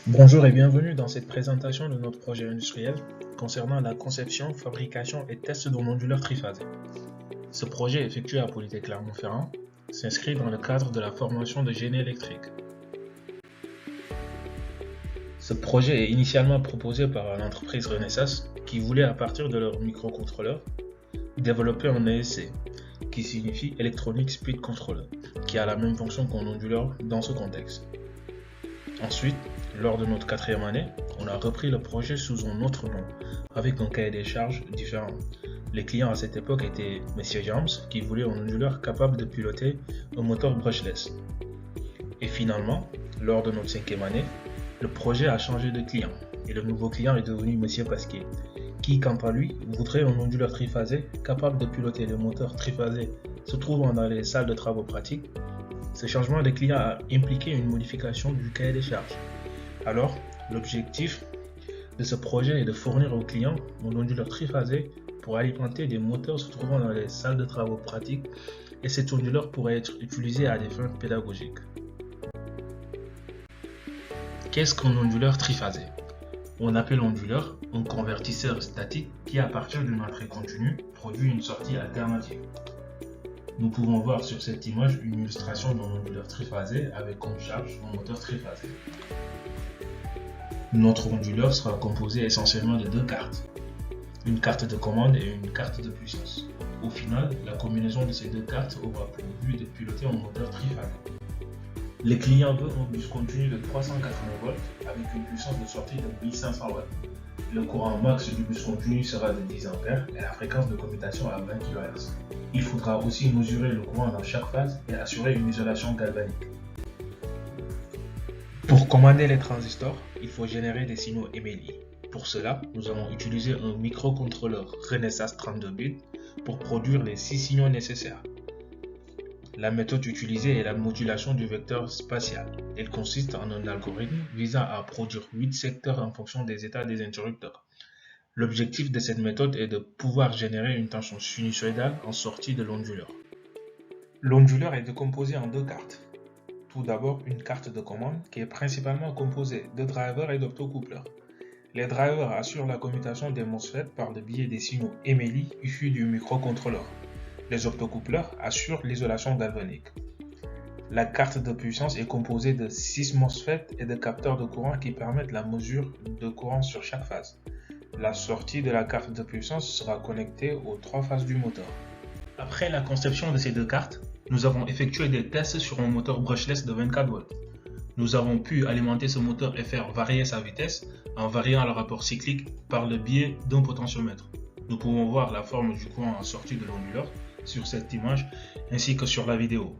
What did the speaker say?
Bonjour et bienvenue dans cette présentation de notre projet industriel concernant la conception, fabrication et test d'un onduleur triphasé. Ce projet effectué à Polytech Clermont-Ferrand s'inscrit dans le cadre de la formation de génie électrique. Ce projet est initialement proposé par l'entreprise Renesas qui voulait à partir de leur microcontrôleur développer un ESC qui signifie Electronic Speed Controller qui a la même fonction qu'un onduleur dans ce contexte. Ensuite, lors de notre 4e année, on a repris le projet sous un autre nom, avec un cahier des charges différent. Les clients à cette époque étaient M. James, qui voulait un onduleur capable de piloter un moteur brushless. Et finalement, lors de notre 5e année, le projet a changé de client, et le nouveau client est devenu M. Pasquier, qui, quant à lui, voudrait un onduleur triphasé capable de piloter les moteurs triphasés se trouvant dans les salles de travaux pratiques. Ce changement de client a impliqué une modification du cahier des charges. Alors, l'objectif de ce projet est de fournir aux clients un onduleur triphasé pour alimenter des moteurs se trouvant dans les salles de travaux pratiques et cet onduleur pourrait être utilisé à des fins pédagogiques. Qu'est-ce qu'un onduleur triphasé? On appelle onduleur un convertisseur statique qui, à partir d'une entrée continue, produit une sortie alternative. Nous pouvons voir sur cette image une illustration d'un onduleur triphasé avec comme charge un moteur triphasé. Notre onduleur sera composé essentiellement de deux cartes, une carte de commande et une carte de puissance. Au final, la combinaison de ces deux cartes aura pour but de piloter un moteur triphasé. Les clients veulent un bus continu de 380 volts avec une puissance de sortie de 1500 watts. Le courant max du bus continu sera de 10 A et la fréquence de commutation à 20 kHz. Il faudra aussi mesurer le courant dans chaque phase et assurer une isolation galvanique. Pour commander les transistors, il faut générer des signaux Emely. Pour cela, nous allons utiliser un microcontrôleur Renesas 32 bits pour produire les 6 signaux nécessaires. La méthode utilisée est la modulation du vecteur spatial. Elle consiste en un algorithme visant à produire 8 secteurs en fonction des états des interrupteurs. L'objectif de cette méthode est de pouvoir générer une tension sinusoïdale en sortie de l'onduleur. L'onduleur est décomposé en deux cartes. Tout d'abord, une carte de commande qui est principalement composée de drivers et d'optocoupleurs. Les drivers assurent la commutation des MOSFET par le biais des signaux Emely issus du microcontrôleur. Les optocoupleurs assurent l'isolation galvanique. La carte de puissance est composée de 6 MOSFET et de capteurs de courant qui permettent la mesure de courant sur chaque phase. La sortie de la carte de puissance sera connectée aux 3 phases du moteur. Après la conception de ces deux cartes, nous avons effectué des tests sur un moteur brushless de 24 volts. Nous avons pu alimenter ce moteur et faire varier sa vitesse en variant le rapport cyclique par le biais d'un potentiomètre. Nous pouvons voir la forme du courant en sortie de l'onduleur sur cette image ainsi que sur la vidéo.